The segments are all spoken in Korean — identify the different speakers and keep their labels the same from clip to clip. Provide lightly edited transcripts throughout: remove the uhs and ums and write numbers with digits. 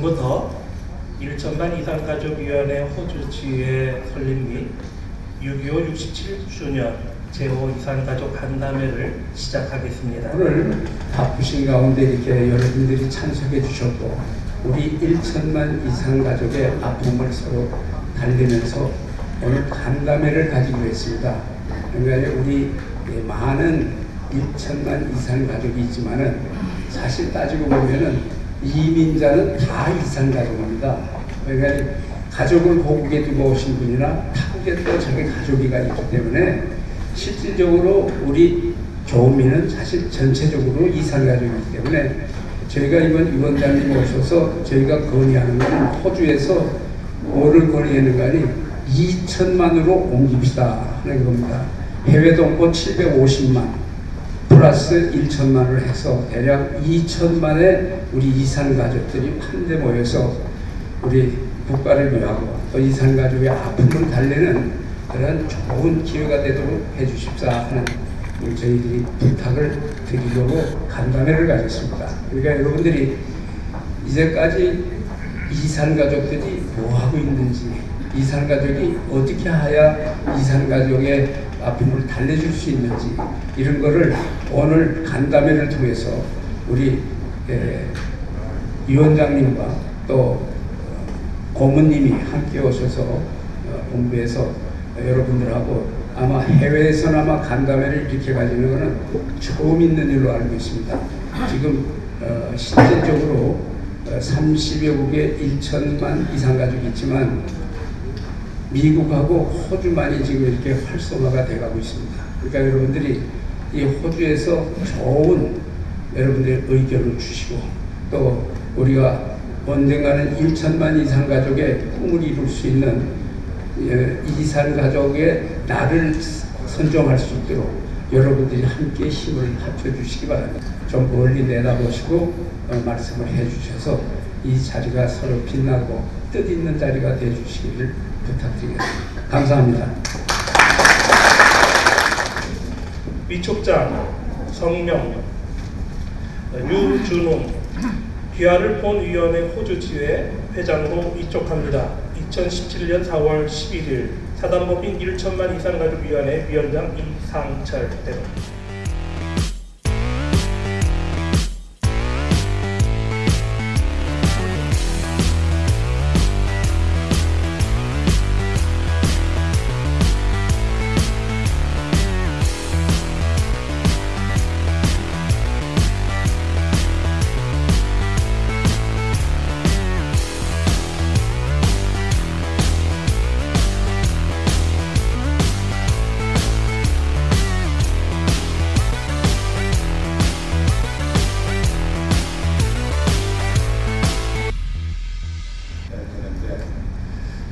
Speaker 1: 지금부터 1천만 이상가족위원회 호주 지회 설립 및 6.25 67주년 제5 이산가족 간담회를 시작하겠습니다.
Speaker 2: 오늘 바쁘신 가운데 이렇게 여러분들이 참석해 주셨고 우리 1천만 이상가족의 아픔을 서로 달래면서 오늘 간담회를 가지고 있습니다. 그러니까 우리 많은 1천만 이상가족이 있지만은 사실 따지고 보면은 이민자는 다 이산가족입니다. 그러니까 가족을 고국에 두고 오신 분이나 타국에 또 자기 가족이가 있기 때문에 실질적으로 우리 교민은 사실 전체적으로 이산가족이기 때문에 저희가 이번 위원장님 오셔서 저희가 건의하는 것은 호주에서 뭐를 건의하는 거 아니 2천만으로 옮깁시다 하는 겁니다. 해외 동포 750만 플러스 1천만을 해서 대략 2천만의 우리 이산가족들이 한데 모여서 우리 국가를 위하고 또 이산가족의 아픔을 달래는 그런 좋은 기회가 되도록 해주십사 하는 저희들이 부탁을 드리려고 간담회를 가졌습니다. 그러니까 여러분들이 이제까지 이산가족들이 뭐하고 있는지, 이산가족이 어떻게 해야 이산가족의 아픔을 달래줄 수 있는지 이런 거를 오늘 간담회를 통해서 우리 위원장님과 또 고모님이 함께 오셔서 본부에서 여러분들하고 아마 해외에서나마 간담회를 이렇게 가지는 것은 처음 있는 일로 알고 있습니다. 지금 실질적으로 30여 국에 1천만 이상가족이 있지만 미국하고 호주만이 지금 이렇게 활성화가 돼가고 있습니다. 그러니까 여러분들이 이 호주에서 좋은 여러분들의 의견을 주시고 또 우리가 언젠가는 1천만 이상가족의 꿈을 이룰 수 있는 이산가족의 날을 선정할 수 있도록 여러분들이 함께 힘을 합쳐주시기 바랍니다. 좀 멀리 내다보시고 말씀을 해주셔서 이 자리가 서로 빛나고 뜻있는 자리가 되어주시기를 부탁드리겠습니다. 감사합니다.
Speaker 1: 위촉장 성명 유준홍 귀하를 본 위원회 호주지회 회장으로 위촉합니다. 2017년 4월 11일 사단법인 1천만 이산가족위원회 위원장 이상철 대표.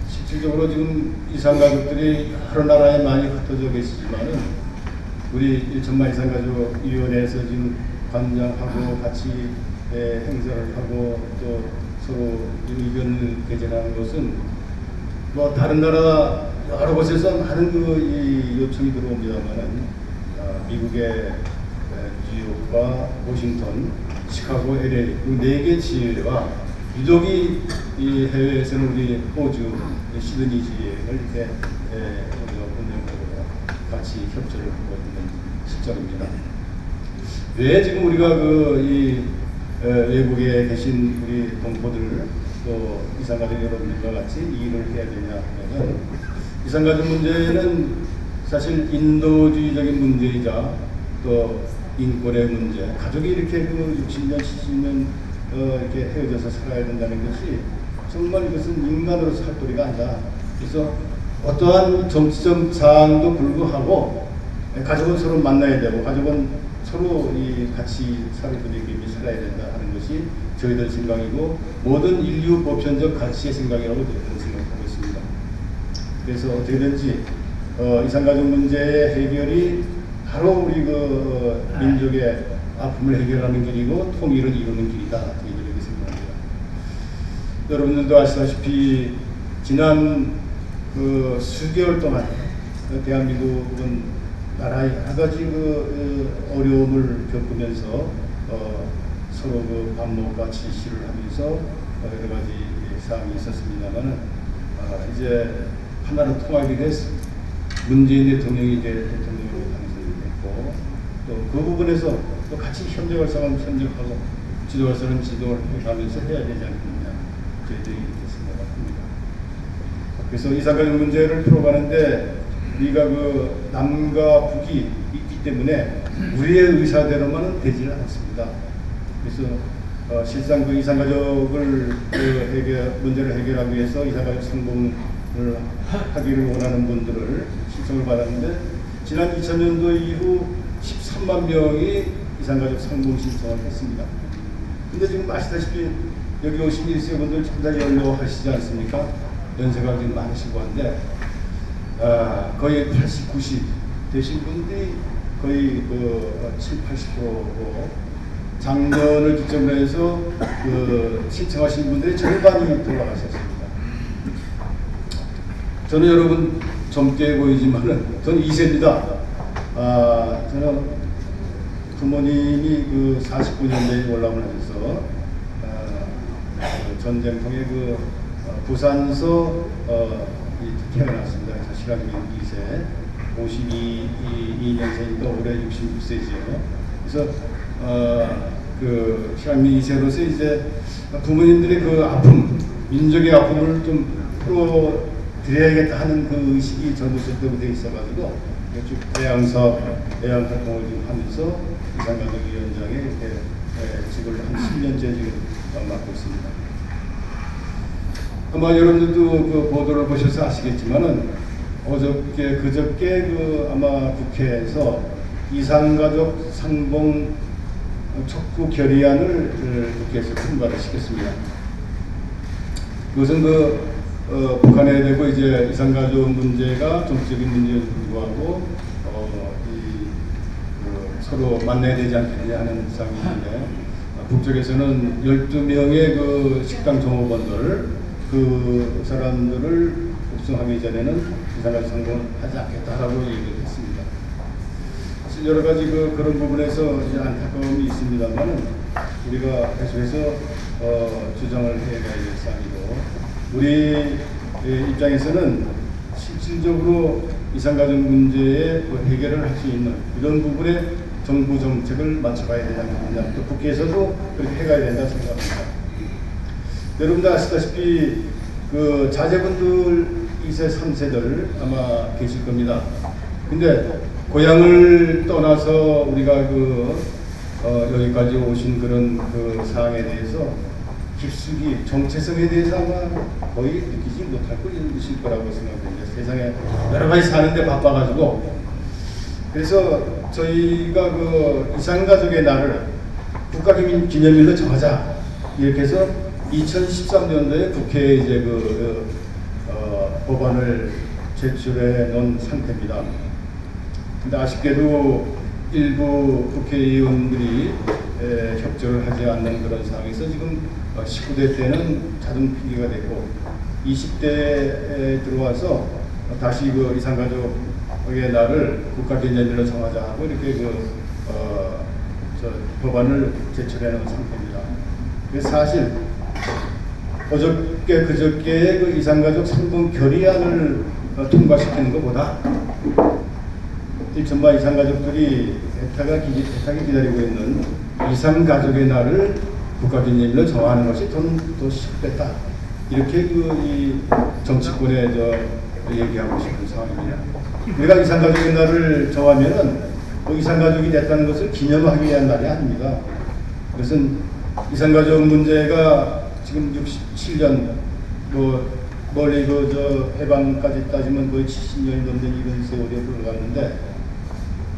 Speaker 3: 실질적으로 지금 이산가족들이 여러 나라에 많이 흩어져 계시지만은 우리 1천만 이산가족위원회에서 지금 관장하고 같이 행사를 하고 또 서로 의견을 개진하는 것은 뭐 다른 나라 여러 곳에서 많은 이 요청이 들어옵니다만은 미국의 뉴욕과 워싱턴, 시카고, LA 그 4개 지회와 유독이 이 해외에서는 우리 호주 시드니 지회를 이렇게 우리가 본연적으로 같이 협조를 하고 있는 실정입니다. 왜 지금 우리가 이 외국에 계신 우리 동포들 또 이산가족 여러분들과 같이 이 일을 해야 되냐 하면 이산가족 문제는 사실 인도주의적인 문제이자 또 인권의 문제, 가족이 이렇게 60년, 70년 이렇게 헤어져서 살아야 된다는 것이 정말 이것은 인간으로서 할 도리가 아니다. 그래서 어떠한 정치적 사항도 불구하고 가족은 서로 만나야 되고 가족은 서로 같이 사회분위기 살아야 된다 하는 것이 저희들 생각이고 모든 인류 보편적 가치의 생각이라고 저희들은 생각하고 있습니다. 그래서 어떻게든지 이산가족 문제의 해결이 바로 우리 민족의 아픔을 해결하는 길이고 통일을 이루는 길이다. 이렇게 생각합니다. 여러분들도 아시다시피 지난 수개월 동안 대한민국은 나라의 여러 가지 어려움을 겪으면서 서로 반목과 지시를 하면서 여러 가지 사항이 있었습니다만은 이제 하나로 통합이 돼서 문재인 대통령이 이제 대통령으로 당선이 됐고 또 그 부분에서 또 같이 협력할 사람 협력하고 지도할 사람 지도를 해가면서 해야 되지 않겠느냐 저희들이 이렇게 생각합니다. 그래서 이산가족 문제를 풀어가는데 우리가 그 남과 북이 있기 때문에 우리의 의사대로만은 되지는 않습니다. 그래서 실상 그 이산가족을 문제를 해결하기 위해서 이산가족 상봉을 하기를 원하는 분들을 신청을 받았는데 지난 2000년도 이후 13만 명이 이산가족 상봉 신청을 했습니다. 근데 지금 아시다시피 여기 오신 1세 분들 전부 다 연로하시지 않습니까? 연세가 지금 많으시고 한데 거의 80, 90 되신 분들이 거의 7, 80%고 작년을 기점으로 해서 신청하신 분들이 절반이 돌아가셨습니다. 저는 여러분 젊게 보이지만은 저는 2세입니다. 저는 부모님이 49년대에 월남을 하셔서 전쟁통에 부산서 태어났습니다. 그래서 실학년 2세, 52년생이니까 올해 66세지요. 그래서 실학년 2세로서 이제 부모님들의 아픔, 민족의 아픔을 좀 풀어드려야겠다 하는 의식이 젊었을 때부터 있어가지고 쭉 대양사업, 대양활동을 지금 하면서 이산가족위원장에 이렇게 직을 한 10년째 지금 맡고 있습니다. 아마 여러분들도 보도를 보셔서 아시겠지만은 그저께 아마 국회에서 이산가족 상봉 촉구 결의안을 국회에서 통과를 시켰습니다. 그것은 북한에 대고 이제 이산가족 문제가 정치적인 문제에도 불구하고 서로 만나야 되지 않겠냐 하는 사항이 있는데 북쪽에서는 12명의 식당 종업원들 그 사람들을 복송하기 전에는 이산가족 상봉을 하지 않겠다라고 얘기를 했습니다. 사실 여러 가지 그런 부분에서 이제 안타까움이 있습니다만 우리가 계속해서 주장을 해가야 될 사항이고 우리 입장에서는 실질적으로 이산가족 문제의 해결을 할 수 있는 이런 부분에 정부 정책을 맞춰가야 되지 않겠느냐. 또 국회에서도 그렇게 해가야 된다 생각합니다. 여러분들 아시다시피 자제분들 2세, 3세들 아마 계실 겁니다. 근데 고향을 떠나서 우리가 여기까지 오신 그런 사항에 대해서 깊숙이 정체성에 대해서 아마 거의 느끼지 못할 거라고 생각합니다. 세상에 여러 가지 사는데 바빠가지고 그래서 저희가 이산가족의 날을 국가기념일로 정하자 이렇게 해서 2013년도에 국회에 이제 법안을 제출해 놓은 상태입니다. 근데 아쉽게도 일부 국회의원들이 협조를 하지 않는 그런 상황에서 지금 19대 때는 자동 폐기가 됐고 20대에 들어와서 다시 이산가족의 날을 국가기념일로 정하자 하고 이렇게 법안을 제출해 놓은 상태입니다. 그래서 사실 그저께의 이산가족 상봉 결의안을 통과시키는 것보다 1천만 이산가족들이 애타게 기다리고 있는 이산가족의 날을 국가기념일로 정하는 것이 더 쉽겠다. 이렇게 이 정치권에 얘기하고 싶은 상황입니다. 우리가 이산가족의 날을 정하면은 이산가족이 됐다는 것을 기념하기 위한 날이 아닙니다. 그것은 이산가족 문제가 지금 67년 멀리 해방까지 따지면 거의 70년이 넘는 이런 세월이 흘러갔는데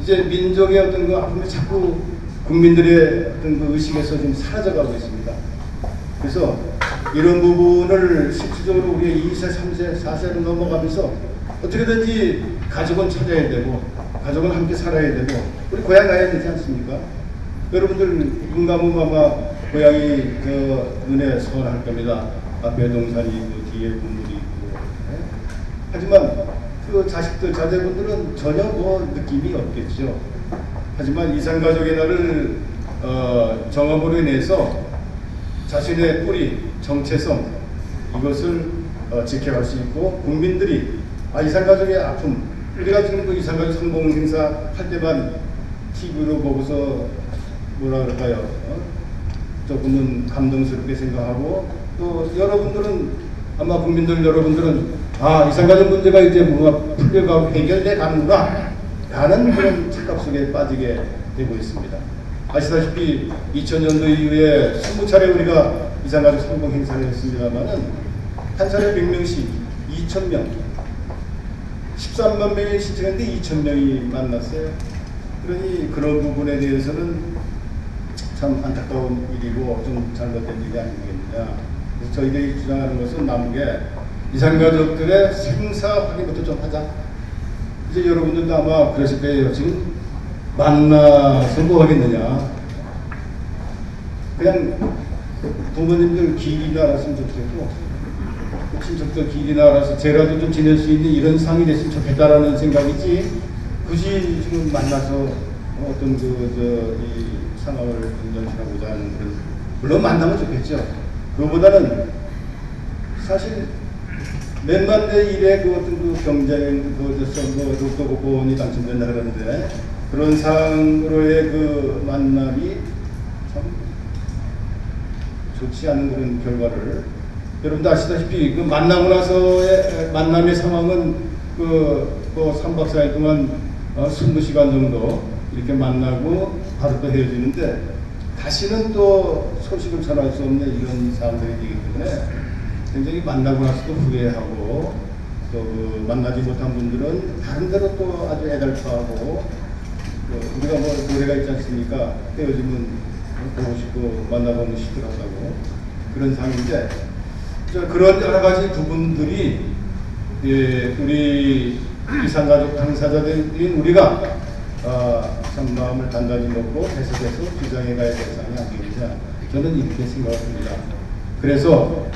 Speaker 3: 이제 민족의 아픔이 자꾸 국민들의 의식에서 좀 사라져가고 있습니다. 그래서 이런 부분을 실질적으로 우리의 2세, 3세, 4세로 넘어가면서 어떻게든지 가족은 찾아야 되고 가족은 함께 살아야 되고 우리 고향 가야 되지 않습니까? 여러분들 눈 감으면 아마 고향이 눈에 선할 겁니다. 앞에 동산이 있고 뒤에 건물이 있고 하지만 자식들, 자제분들은 전혀 느낌이 없겠죠. 하지만 이산가족의 날을 정함으로 인해서 자신의 뿌리, 정체성 이것을 지켜갈 수 있고 국민들이 이산가족의 아픔 우리가 지금 그 이산가족 성공 행사 할 때만 TV로 보고서 뭐라 그럴까요? 조금은 감동스럽게 생각하고 또 여러분들은 아마 국민들 여러분들은 이산가족 문제가 이제 뭔가 풀려가고 해결돼 가는구나 라는 그런 착각 속에 빠지게 되고 있습니다. 아시다시피 2000년도 이후에 20차례 우리가 이산가족 성공 행사를 했습니다만은 한 차례 100명씩 2000명 13만 명이 신청했는데 2000명이 만났어요. 그러니 그런 부분에 대해서는 참 안타까운 일이고 좀 잘못된 일이 아니겠느냐. 그래서 저희들이 주장하는 것은 남북의 이산가족들의 생사 확인부터 좀 하자. 이제 여러분들도 아마 그러실 거예요. 지금 만나서 뭐 하겠느냐. 그냥 부모님들 길이나 알았으면 좋겠고 친척들 길이나 알아서 제라도 좀 지낼 수 있는 이런 상이 됐으면 좋겠다라는 생각이지 굳이 지금 만나서 어떤 이 상황을 변전시하고자 하는 그런 물론 만나면 좋겠죠. 그거보다는 사실 몇만 대 1의 그 어떤 그 경쟁 로또 복권이 당첨된다 그러는데 그런 상으로의 그 만남이 참 좋지 않은 그런 결과를 여러분도 아시다시피 그 만나고 나서의 만남의 상황은 그 3박 4일 동안 20시간 정도 이렇게 만나고 바로 또 헤어지는데 다시는 또 소식을 전할 수 없는 이런 상황들이 되기 때문에 굉장히 만나고 나서도 후회하고 또 만나지 못한 분들은 다른 데로 또 아주 애달파하고 우리가 뭐 노래가 있지 않습니까? 헤어지면 보고 싶고 만나보면 시들하다고 그런 상황인데 그런 여러 가지 부분들이 우리 이산가족 당사자들인 우리가 참 마음을 단단히 먹고 해석해서 주장해 가야 될 사항이 아니겠냐 저는 이렇게 생각합니다. 그래서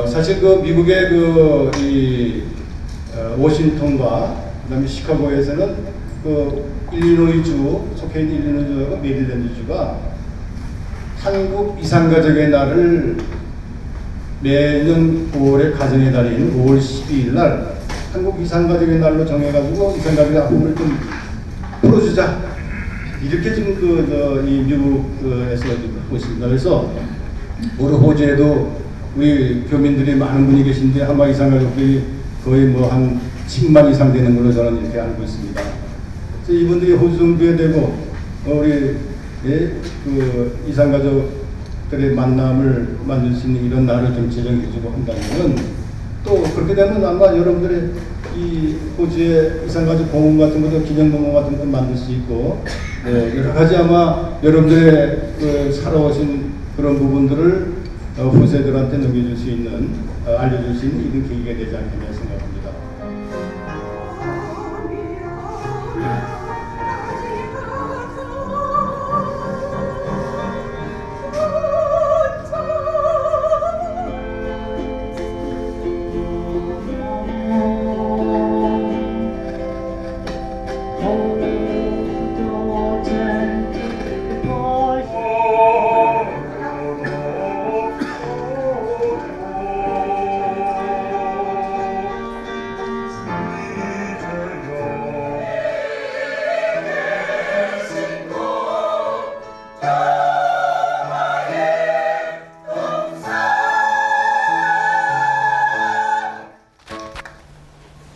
Speaker 3: 사실 그 미국의 이 워싱턴과 그다음에 시카고에서는 그 일리노이주 속해 있는 일리노이주하고 메릴랜드주가 한국 이산가족의 날을 매년 5월의 가정의 달인 5월 12일 날 한국 이산가족의 날로 정해가지고 이산가족의 아픔을 좀 풀어주자 이렇게 지금 이 미국에서 하고 있습니다. 그래서 우리 호주에도 우리 교민들이 많은 분이 계신데 한마 이산가족들이 거의 뭐 한 10만 이상 되는 걸로 저는 이렇게 알고 있습니다. 그래서 이분들이 호주 정부에 되고 우리 그 이산가족들의 만남을 만들 수 있는 이런 날을 좀 제정해주고 한다면 또 그렇게 되면 아마 여러분들의 이 호주의 이산가족 공원 같은 것도 기념공원 같은 것도 만들 수 있고 여러 가지 아마 여러분들의 그 살아오신 그런 부분들을 후세들한테 넘겨줄 수 있는 알려줄 수 있는 이런 계기가 되지 않겠냐 생각합니다.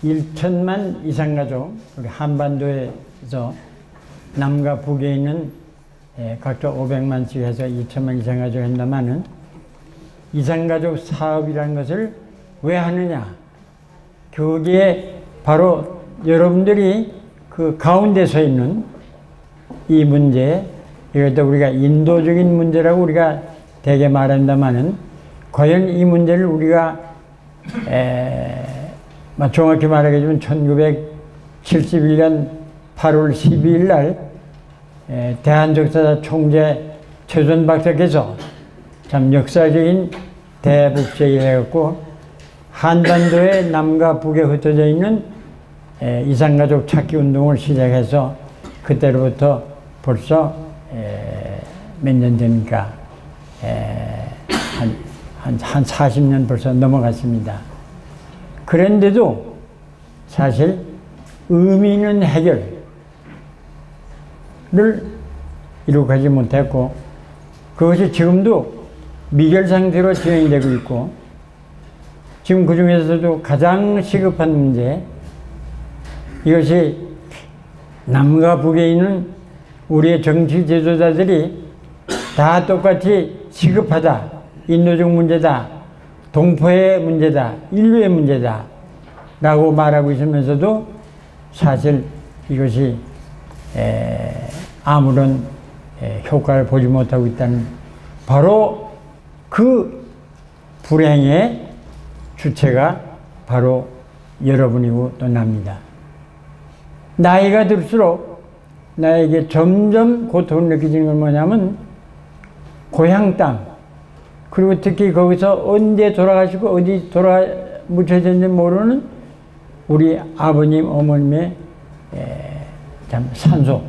Speaker 4: (1천만) 이산가족 우리 한반도에서 남과 북에 있는 각각 500만씩 해서 2천만 이산가족 한다마는 이산가족 사업이라는 것을 왜 하느냐? 거기에 바로 여러분들이 그 가운데 서 있는 이 문제, 이것도 우리가 인도적인 문제라고 우리가 대개 말한다마는 과연 이 문제를 우리가 정확히 말하자면 1971년 8월 12일 날 대한적사자 총재 최준 박사께서 참 역사적인 대북제의를 해갖고 한반도의 남과 북에 흩어져 있는 이산가족 찾기 운동을 시작해서 그때로부터 벌써 몇 년 됩니까? 한 40년 벌써 넘어갔습니다. 그런데도 사실 의미 있는 해결을 이룩하지 못했고, 그것이 지금도 미결 상태로 진행이 되고 있고, 지금 그 중에서도 가장 시급한 문제, 이것이 남과 북에 있는 우리의 정치 지도자들이 다 똑같이 시급하다, 인도적 문제다, 동포의 문제다, 인류의 문제다 라고 말하고 있으면서도 사실 이것이 아무런 효과를 보지 못하고 있다는, 바로 그 불행의 주체가 바로 여러분이고 또 납니다. 나이가 들수록 나에게 점점 고통을 느끼는 건 뭐냐면 고향 땅, 그리고 특히 거기서 언제 돌아가시고 어디 묻혀졌는지 모르는 우리 아버님 어머님의 참 산소.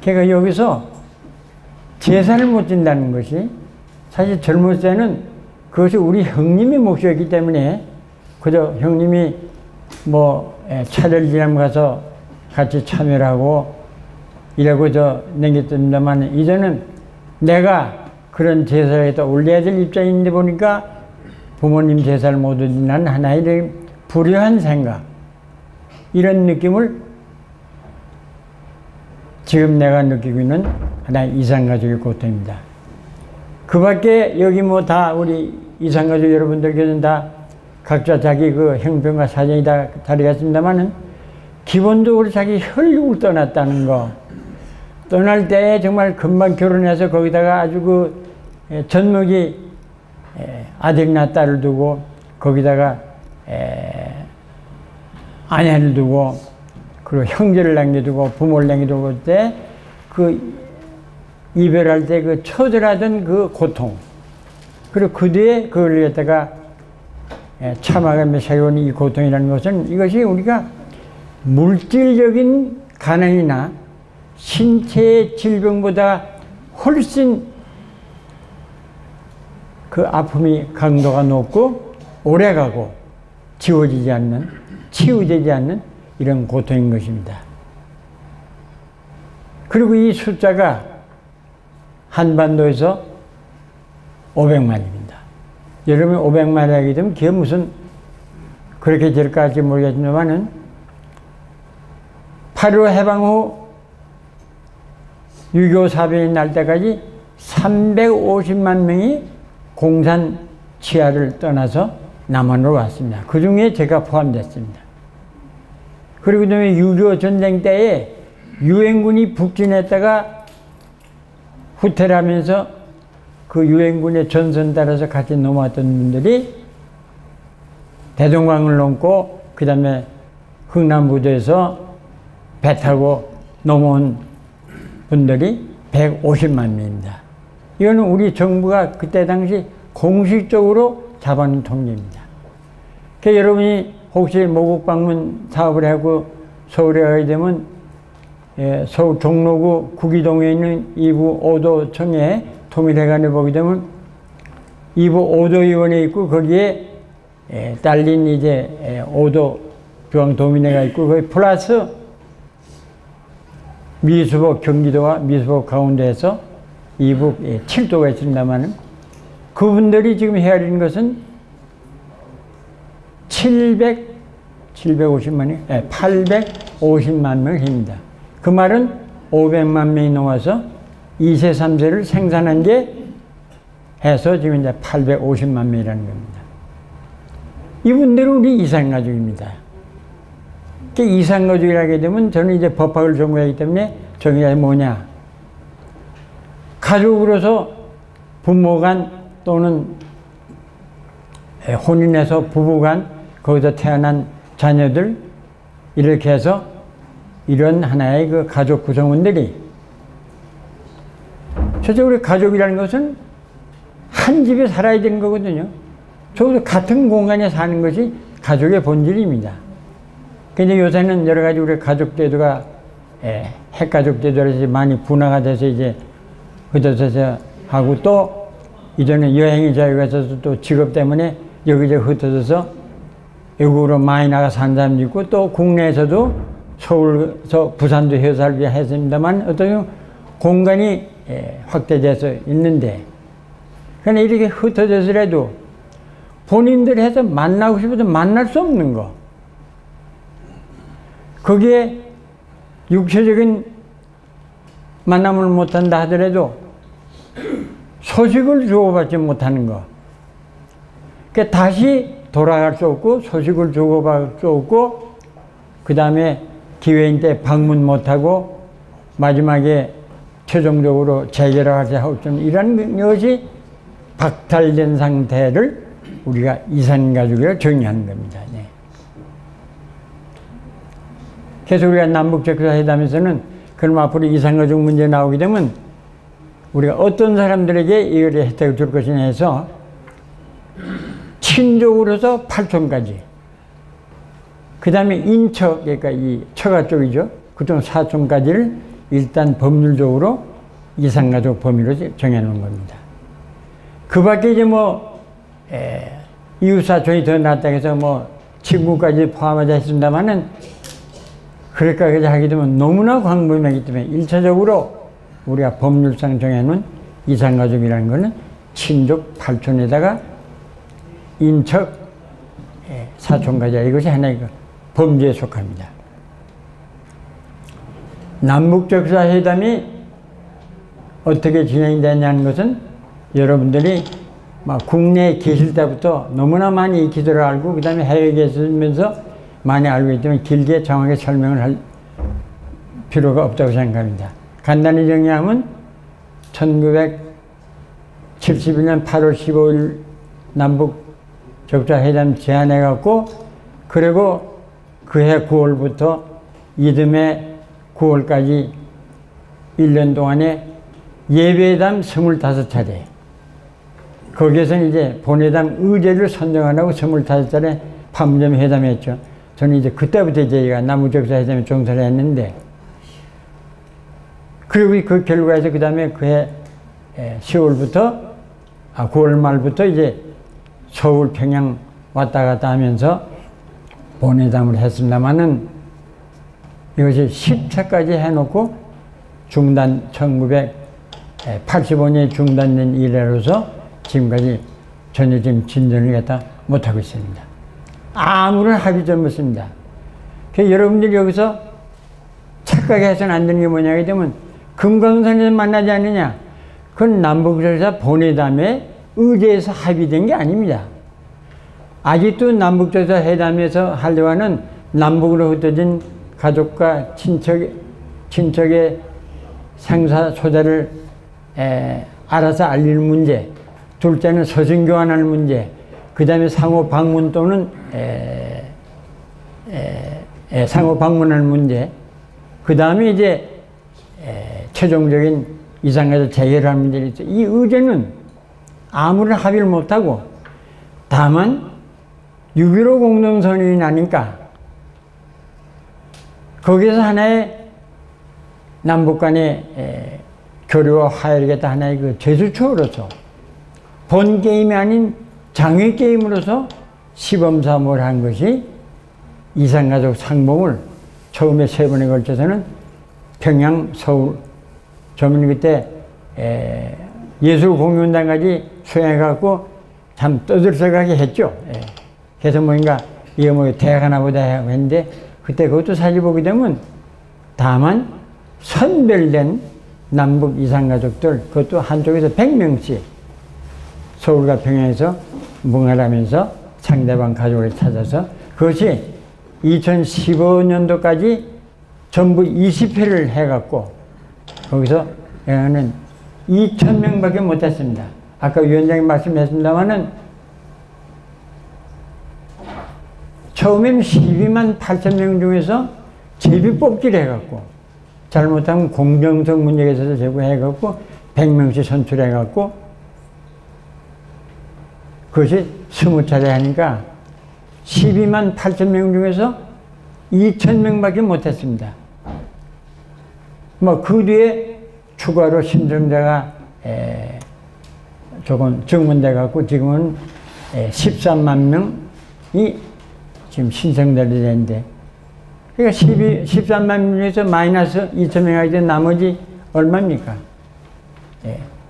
Speaker 4: 그러니까 여기서 제사를 못 진다는 것이, 사실 젊을 때는 그것이 우리 형님의 몫이었기 때문에 그저 형님이 뭐 차례를 지나면 가서 같이 참여를 하고 이러고 남겼던데만, 이제는 내가 그런 제사에다 올려야 될 입장인데 보니까 부모님 제사를 못 드린다는 하나의 불효한 생각, 이런 느낌을 지금 내가 느끼고 있는 하나의 이산가족의 고통입니다. 그 밖에 여기 뭐 다 우리 이산가족 여러분들께서는 다 각자 자기 그 형편과 사정이 다 다르겠습니다만은, 기본적으로 자기 혈육을 떠났다는 거, 떠날 때 정말 금방 결혼해서 거기다가 아주 그 젖먹이 아들이나 딸을 두고 거기다가 아내를 두고 그리고 형제를 남겨두고 부모를 남겨두고 때 그 이별할 때 그 처절하던 그 고통, 그리고 그 뒤에 그걸 갖다가 참아가며 세운 이 고통이라는 것은, 이것이 우리가 물질적인 가난이나 신체의 질병보다 훨씬 그 아픔이 강도가 높고 오래가고 지워지지 않는, 치유되지 않는 이런 고통인 것입니다. 그리고 이 숫자가 한반도에서 500만입니다. 여러분이 500만이 하게 되면 그게 무슨 그렇게 될까 할지 모르겠지만은, 8.15 해방 후 6.25 사변이 날 때까지 350만 명이 공산 치하를 떠나서 남한으로 왔습니다. 그 중에 제가 포함됐습니다. 그리고 그다음에 6.25 전쟁 때에 유엔군이 북진했다가 후퇴하면서 그 유엔군의 전선 따라서 같이 넘어왔던 분들이 대동강을 넘고 그 다음에 흥남부도에서 배 타고 넘어온 분들이 150만 명입니다. 이거는 우리 정부가 그때 당시 공식적으로 잡아놓은 통계입니다. 그러니까 여러분이 혹시 모국 방문 사업을 하고 서울에 가게 되면 서울 종로구 구기동에 있는 이부 5도청에 통일회관에 보게 되면 이부 5도의원에 있고, 거기에 딸린 이제 5도 중앙도민회가 있고, 거기 플러스 미수복 경기도와 미수복 가운데에서 이북 7도가 있습니다만, 그분들이 지금 헤아리는 것은 850만 명입니다. 그 말은 500만 명이 넘어서 2세, 3세를 생산한 게 해서 지금 이제 850만 명이라는 겁니다. 이분들은 우리 이산가족입니다. 이산가족이라고 하게 되면 저는 이제 법학을 전공하기 때문에 정의가 뭐냐. 가족으로서 부모 간 또는 혼인해서 부부 간 거기서 태어난 자녀들, 이렇게 해서 이런 하나의 그 가족 구성원들이, 실제 우리 가족이라는 것은 한 집에 살아야 되는 거거든요. 적어도 같은 공간에 사는 것이 가족의 본질입니다. 근데 요새는 여러 가지 우리 가족 제도가 핵가족 제도라서 많이 분화가 돼서 이제 흩어져서 하고, 또 이전에 여행의 자유가 있어서 또 직업 때문에 여기저기 흩어져서 외국으로 많이 나가 산 사람도 있고 또 국내에서도 서울에서 부산도 회사를 했습니다만 어떤 공간이 확대돼서 있는데 그러나 이렇게 흩어져서라도 본인들이 해서 만나고 싶어도 만날 수 없는 거 거기에 육체적인 만남을 못한다 하더라도 소식을 주고받지 못하는 거 그러니까 다시 돌아갈 수 없고 소식을 주고받을 수 없고 그 다음에 기회인 때 방문 못하고 마지막에 최종적으로 재결합할 수 없는 이런 것이 박탈된 상태를 우리가 이산가족이라고 정의하는 겁니다. 네. 그래서 우리가 남북적사회담에서는 그럼 앞으로 이산가족 문제 나오게 되면 우리가 어떤 사람들에게 이걸 혜택을 줄 것이냐 해서 친족으로서 8촌까지 그 다음에 인처 그러니까 이 처가 쪽이죠. 그쪽 4촌까지를 일단 법률적으로 이산가족 범위로 정해놓은 겁니다. 그 밖에 이제 이웃사촌이 더 낫다 해서 친구까지 포함하자 했습니다만은 그럴까 하게 되면 너무나 광범위하기 때문에 1차적으로 우리가 법률상 정해놓은 이산가족이라는 것은 친족 8촌에다가 인척 사촌까지 이것이 하나의 범죄에 속합니다. 남북적사회담이 어떻게 진행되냐는 것은 여러분들이 국내에 계실 때부터 너무나 많이 익히도록 알고 그 다음에 해외에 계시면서 많이 알고 있기 때문에 길게 정확하게 설명을 할 필요가 없다고 생각합니다. 간단히 정리하면 1971년 8월 15일 남북적사회담 제안해갖고 그리고 그해 9월부터 이듬해 9월까지 1년 동안에 예배회담 25차례 거기에서는 이제 본회담 의제를 선정하라고 25차례 판문점 회담했죠. 저는 이제 그때부터 저희가 남북적사회담에 종사를 했는데 그리고 그 결과에서 그 다음에 그해 10월부터 9월 말부터 이제 서울 평양 왔다 갔다 하면서 본회담을 했습니다만은 이것이 10차까지 해놓고 중단 1985년에 중단된 이래로서 지금까지 전혀 지금 진전을 갖다 못하고 있습니다. 아무런 합의점 없습니다. 그래서 여러분들이 여기서 착각해서는 안 되는 게 뭐냐 되면 금강산에서 만나지 않느냐 그건 남북적사 본회담에 의제에서 합의된 게 아닙니다. 아직도 남북적사 회담에서 하려고 하는 남북으로 흩어진 가족과 친척의 생사 소재를 알아서 알릴 문제, 둘째는 서신 교환하는 문제, 그 다음에 상호 방문 또는 상호 방문하는 문제, 그 다음에 이제 최종적인 이산가족 재결합 문제를 있죠. 이 의제는 아무런 합의를 못하고 다만 6.15 공동선언이 나니까 거기에서 하나의 남북 간의 교류와 화해를 하나의 그 제수초로서 본 게임이 아닌 장외 게임으로서 시범사업을 한 것이 이산가족 상봉을 처음에 3번에 걸쳐서는 평양, 서울, 저는 그때 예술공연단까지 수행해갖고 참 떠들썩하게 했죠. 그래서 이거 대학 하나 보다 했는데 그때 그것도 사실 보게 되면 다만 선별된 남북 이산가족들 그것도 한쪽에서 100명씩 서울과 평양에서 뭉알하면서 상대방 가족을 찾아서 그것이 2015년도까지 전부 20회를 해갖고 거기서 는 2,000명밖에 못했습니다. 아까 위원장님 말씀했습니다마는 처음엔 12만 8천 명 중에서 제비 뽑기를 해갖고 잘못하면 공정성 문제에 있어서 제보해갖고 100명씩 선출해갖고 그것이 20차례 하니까 12만 8천 명 중에서 2,000명밖에 못했습니다. 그 뒤에 추가로 신청자가 조금 증문돼 갖고 지금은 13만 명이 지금 신청들이 되는데, 그러니까 13만 명 중에서 마이너스 2천 명 하게 된 나머지 얼마입니까?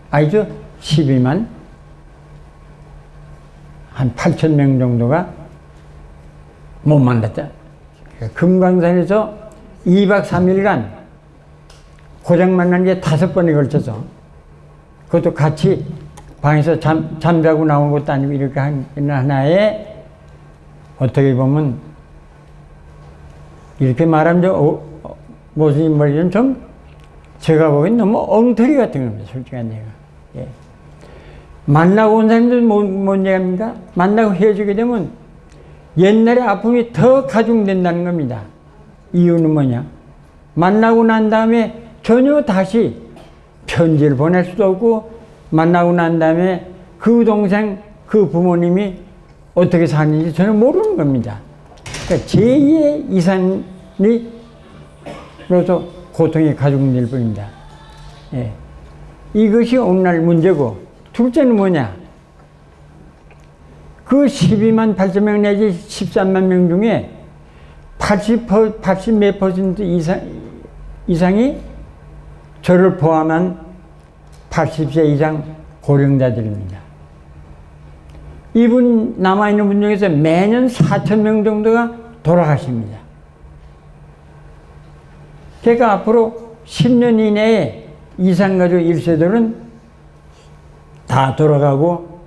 Speaker 4: 아니죠? 12만 한 8천 명 정도가 못 만났다. 금강산에서 2박 3일간 고장 만난 게 5번에 걸쳐서, 그것도 같이 방에서 잠자고 나온 것도 아니고 이렇게 하나에, 어떻게 보면 이렇게 말하면 모습이 머리는 좀 제가 보기엔 너무 엉터리 같은 겁니다. 솔직한 얘기가. 예. 만나고 온 사람들 뭔 얘기합니까? 만나고 헤어지게 되면 옛날의 아픔이 더 가중된다는 겁니다. 이유는 뭐냐? 만나고 난 다음에 전혀 다시 편지를 보낼 수도 없고, 만나고 난 다음에 그 동생, 그 부모님이 어떻게 사는지 전혀 모르는 겁니다. 그러니까 제2의 이산으로서 고통이 가중될 뿐입니다. 예. 이것이 오늘날 문제고, 둘째는 뭐냐? 그 12만 8천 명 내지 13만 명 중에 80 몇 퍼센트 이상이 저를 포함한 80세 이상 고령자들입니다. 이분 남아있는 분 중에서 매년 4천 명 정도가 돌아가십니다. 그러니까 앞으로 10년 이내에 이산가족 1세들은 다 돌아가고,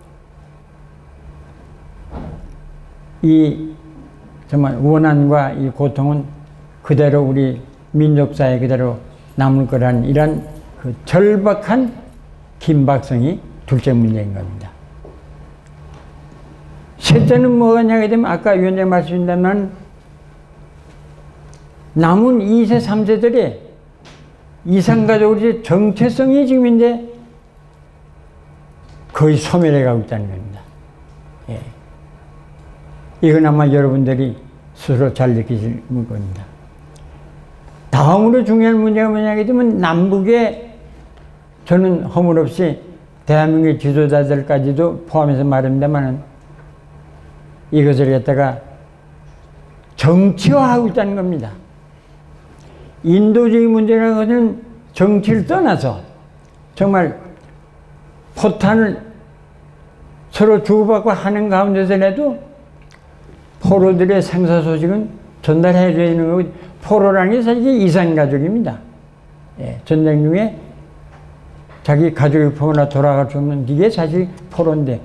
Speaker 4: 이 정말 원한과 이 고통은 그대로 우리 민족사에 그대로 남을 거라는 이런 그 절박한 긴박성이 둘째 문제인 겁니다. 셋째는 뭐가 하게 되면 아까 위원장 말씀드린다면 남은 2세, 3세들의 이산가족의 정체성이 지금 이제 거의 소멸해 가고 있다는 겁니다. 예. 이건 아마 여러분들이 스스로 잘 느끼실 겁니다. 다음으로 중요한 문제가 뭐냐게 되면 남북에, 저는 허물없이 대한민국의 지도자들까지도 포함해서 말합니다만 이것을 갖다가 정치화하고 있다는 겁니다. 인도주의 문제라는 것은 정치를 떠나서 정말 포탄을 서로 주고받고 하는 가운데서라도 포로들의 생사 소식은 전달해야 되는 거고, 포로라는 게 사실 이산가족입니다. 예, 전쟁 중에 자기 가족이 포로나 돌아갈 수 없는 이게 사실 포로인데,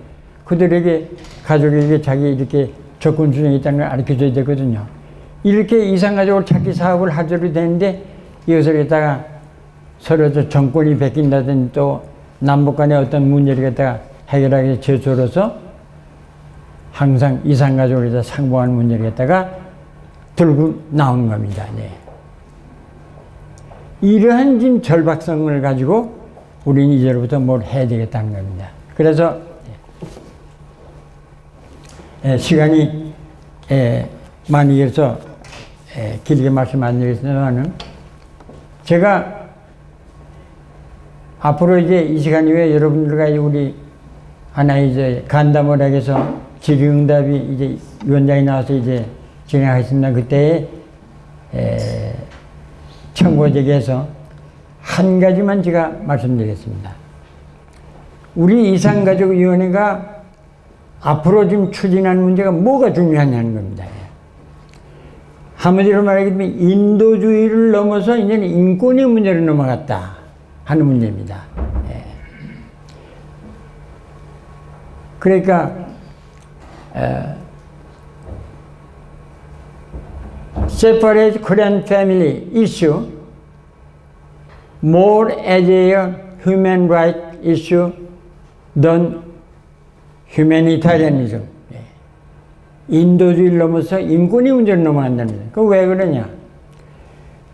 Speaker 4: 그들에게 가족에게 자기 이렇게 접근 수준이 있다는 걸 알려줘야 되거든요. 이렇게 이산가족을 찾기 사업을 하도록 되는데, 이것을 갖다가 서로 정권이 베낀다든지 또 남북 간의 어떤 문제를 갖다가 해결하기 위해 제조로서 항상 이산가족을 상봉하는 문제를 갖다가 들고 나오는 겁니다. 네. 이러한 지금 절박성을 가지고 우리는 이제부터 뭘 해야 되겠다는 겁니다. 그래서 시간이 많이 길어서 길게 말씀 안 드리겠습니다만, 제가 앞으로 이제 이 시간 이후에 여러분들과 우리 하나의 이제 간담을 하게서 질의응답이 이제 위원장이 나와서 이제 진행하겠습니다. 그때 청구제기해서 한 가지만 제가 말씀드리겠습니다. 우리 이산가족위원회가 앞으로 지금 추진하는 문제가 뭐가 중요하냐는 겁니다. 한마디로 말하면 인도주의를 넘어서 이제는 인권의 문제로 넘어갔다 하는 문제입니다. 그러니까 separate Korean family issue more as a human right issue than humanitarianism. 인도주의를 넘어서 인권의 문제로 넘어간다는 거예요. 그 왜 그러냐?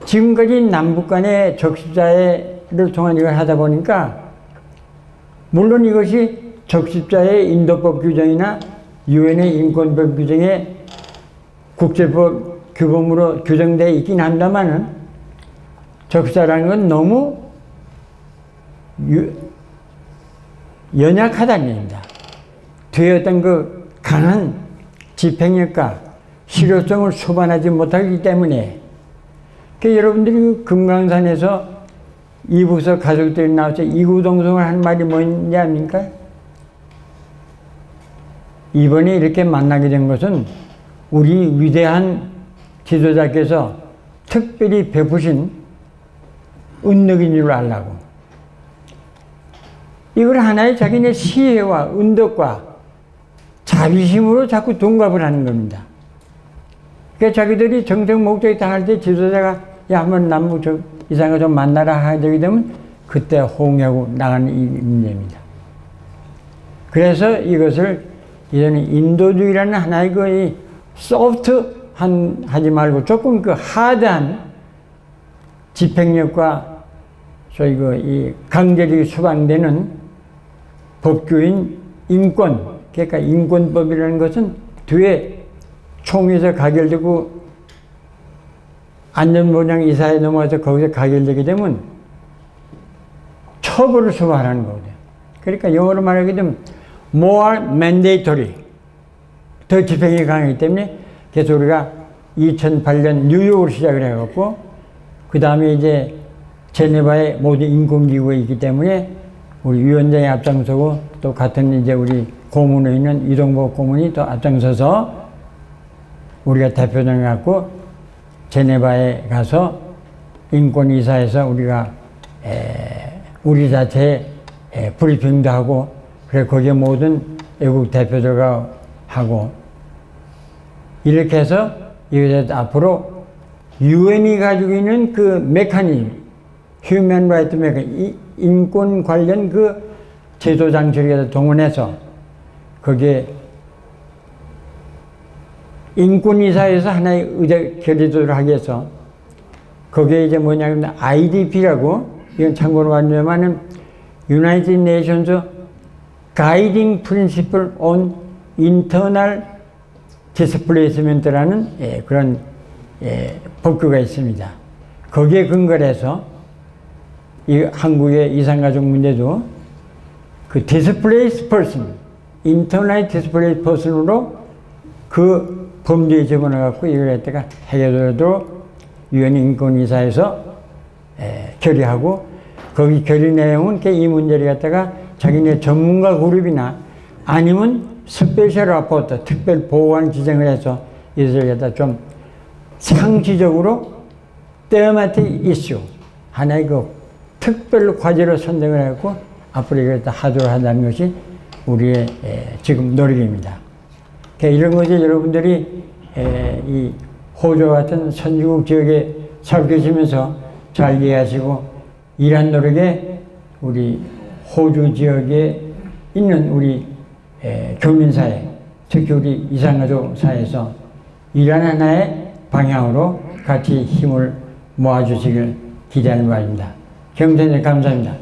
Speaker 4: 지금까지 남북 간의 적십자를 통한 이걸 하다 보니까, 물론 이것이 적십자의 인도법 규정이나 유엔의 인권법 규정에 국제법 규범으로 규정되어 있긴 한다마는, 적십자라는 건 너무 연약하다는 얘기입니다. 뒤에 어떤 그 강한 집행력과 실효성을 수반하지 못하기 때문에 여러분들이 그 금강산에서 이북서 가족들이 나와서 이구동성을 한 말이 뭐냐 합니까? 이번에 이렇게 만나게 된 것은 우리 위대한 지도자께서 특별히 베푸신 은덕인 줄 알라고. 이걸 하나의 자기네 시혜와 은덕과 자비심으로 자꾸 동갑을 하는 겁니다. 그러니까 자기들이 정책 목적이 당할 때 지도자가 야 한번 남북 이상을 좀 만나라 하게 되면 그때 호응하고 나가는 이 문제입니다. 그래서 이것을 이제는 인도주의라는 하나의 그 소프트한 하지 말고 조금 그 하드한 집행력과 소위 그 이 강제력이 수반되는 법규인 인권, 그러니까 인권법이라는 것은 뒤에 총에서 가결되고 안전보장 이사에 넘어가서 거기서 가결되게 되면 처벌을 수반하는 거거든요. 그러니까 영어로 말하게 되면 more mandatory, 더 집행이 강하기 때문에 그래서 우리가 2008년 뉴욕으로 시작을 해갖고 그 다음에 이제 제네바의 모든 인권기구가 있기 때문에 우리 위원장이 앞장서고 또 같은 이제 우리 고문에 있는 이동복 고문이 또 앞장서서 우리가 대표장을 갖고 제네바에 가서 인권이사에서 우리가 우리 자체의 브리핑도 하고 그래 거기에 모든 외국 대표들과 하고 이렇게 해서 이것에 앞으로 유엔이 가지고 있는 그 메커니즘, 휴먼 라이트 메커니즘, 인권 관련 그 제도 장치를 동원해서 거기에 인권이사에서 하나의 의제 결의도를 하기 위해서 거기에 이제 뭐냐면 IDP라고 이건 참고로 말하자면 United Nations Guiding Principle on Internal Displacement라는 그런 법규가 있습니다. 거기에 근거를 해서 이 한국의 이산가족 문제도 그 displaced person, internally displaced person으로 그 범죄에 집어넣어갖고 이걸 갖다가 해결하도록 유엔 인권이사에서 결의하고 거기 결의 내용은 이 문제를 갖다가 자기네 전문가 그룹이나 아니면 스페셜 라포트, 특별 보고관 지정을 해서 이것을 갖다 좀 상시적으로 테마틱 이슈 하나의 그 특별 과제로 선정을 해갖고 앞으로 이걸 다 하도록 한다는 것이 우리의 지금 노력입니다. 이런 것이 여러분들이 이 호주 같은 선진국 지역에 살고 계시면서 잘 이해하시고 이러한 노력에 우리 호주 지역에 있는 우리 교민사회, 특히 우리 이산가족 사회에서 이러한 하나의 방향으로 같이 힘을 모아주시길 기대하는 바입니다. 경선님 감사합니다.